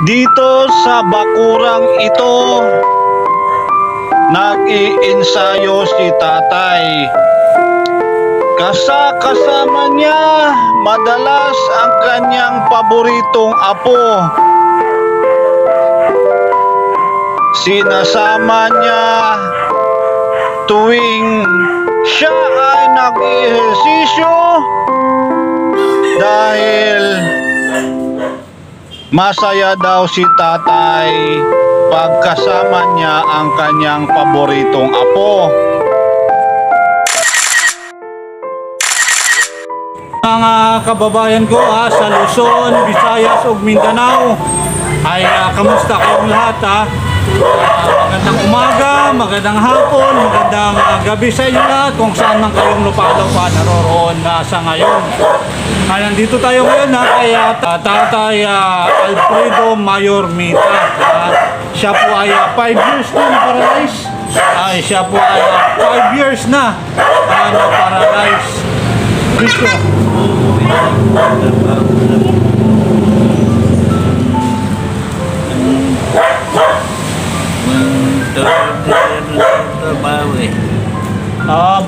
Dito sa bakurang ito, nag-iensayo si tatay. Kasama niya madalas ang kanyang paboritong apo. Sinasama niya tuwing siya ay nag-ehersisyo dahil masaya daw si tatay pagkasama niya ang kanyang paboritong apo. Mga kababayan ko sa Luzon, Visayas ug Mindanao ay kamusta kayong lahat magandang umaga, magandang hapon, magandang gabi sa inyo lahat kung saan man kayong lupalaw pa naroroon sa ngayon. Nandito tayo ngayon kay Tatay Alfredo Mayor Mita. Siya po ay 5 years na na-paralyze. Siya po ay 5 years na na-paralyze. Dito.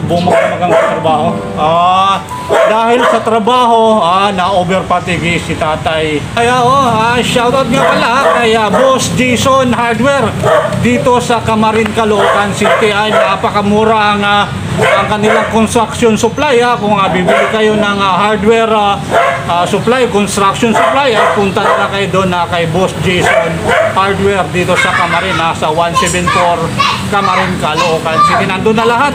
Bumagamagang sa trabaho. Dahil sa trabaho, na-overfatigue si tatay. Kaya shoutout nga pala kay Boss Jason Hardware dito sa Camarin, Caloocan City. Ay napakamura ang kanilang construction supply. Kung bibili kayo ng hardware supply, construction supply, ay punta na kayo doon kay Boss Jason Hardware dito sa Camarin, sa 174 Camarin, Caloocan City. Nandun na lahat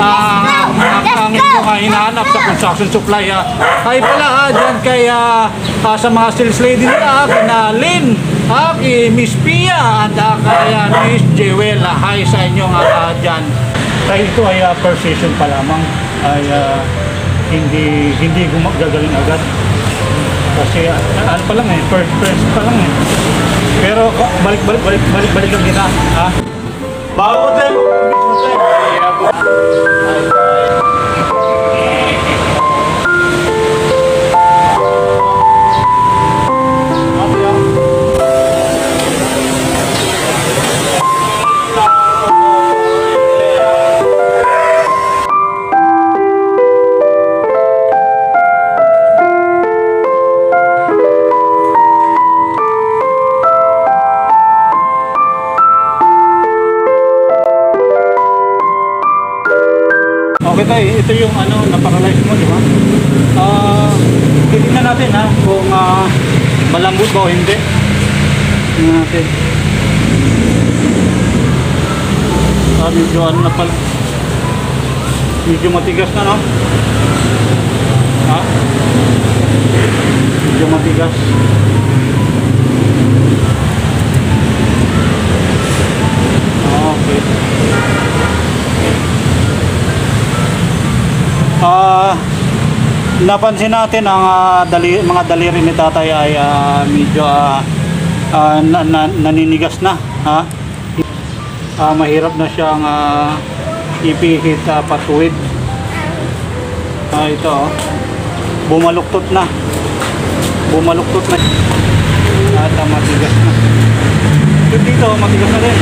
ang inyong hinahanap sa construction supply. Ay pala dyan kay sa mga sales lady nila, kina Lynn, kay Miss Pia at kay Miss Jewel. Hi sa inyong dyan. Kaya ito ay per session pa lamang, ay hindi gumagagaling agad. Kasi ano pa lang first pa lang Pero balik lang din bago tayo ito yung na-paralyze mo, di ba? Titignan natin kung malambot ba o hindi. Tingnan natin. Medyo na pala. Medyo matigas na, no? Medyo matigas. Okay. Napansin natin ang mga daliri ni tatay ay medyo naninigas na. Mahirap na siyang ipihit patuwid. Ito bumaluktot na at matigas na. Dito matigas na rin.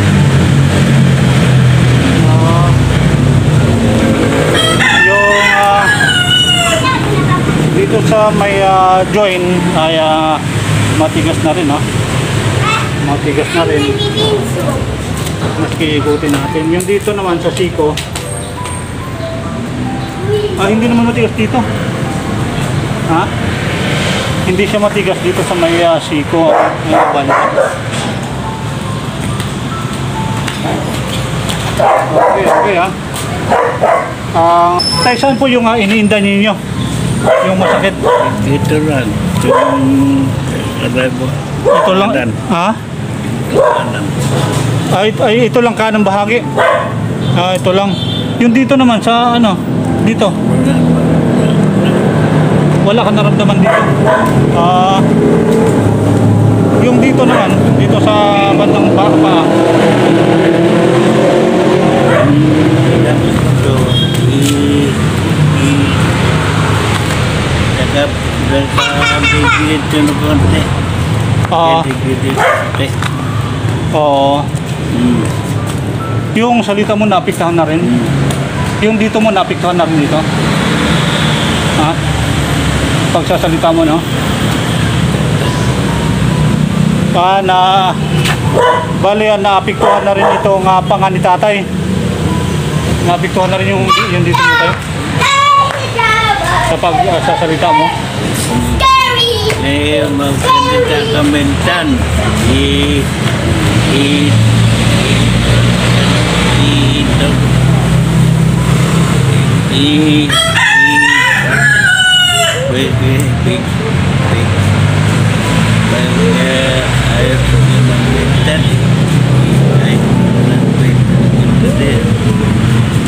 Dito sa may joint ay matigas na rin, matigas na rin. Maski ikutin natin. Yung dito naman sa siko, hindi naman matigas dito. Hindi siya matigas dito sa may siko. Okay tayo, saan po yung iniinda ninyo? Yung masakit? Ito lang. Ito lang? Ito lang kanang bahagi? Ito lang. Yung dito naman sa dito? Wala ka naramdaman dito? Yung dito naman, dito sa bandang paa. Bigilid yun ng konti. Ah. Integrity. Oo. Hmm. Yung salita mo naapektuhan na rin. Yung dito mo naapektuhan na rin dito. Ha? Pagsasalita mo, no? Bali, naapektuhan na rin itong panga ni tatay. Naapektuhan na rin yung dito mo tayo. Sa pagsasalita mo. Magsalita ka minsan.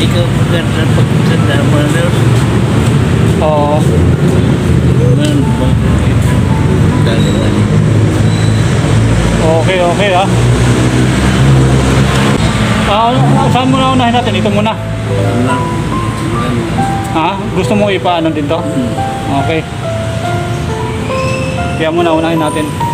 Ikaw bukan dapat sedama terus. Oo. Okay ha. Saan muna unahin natin? Ito muna. Ha? Gusto mo ipaano din to? Okay. Kaya muna unahin natin.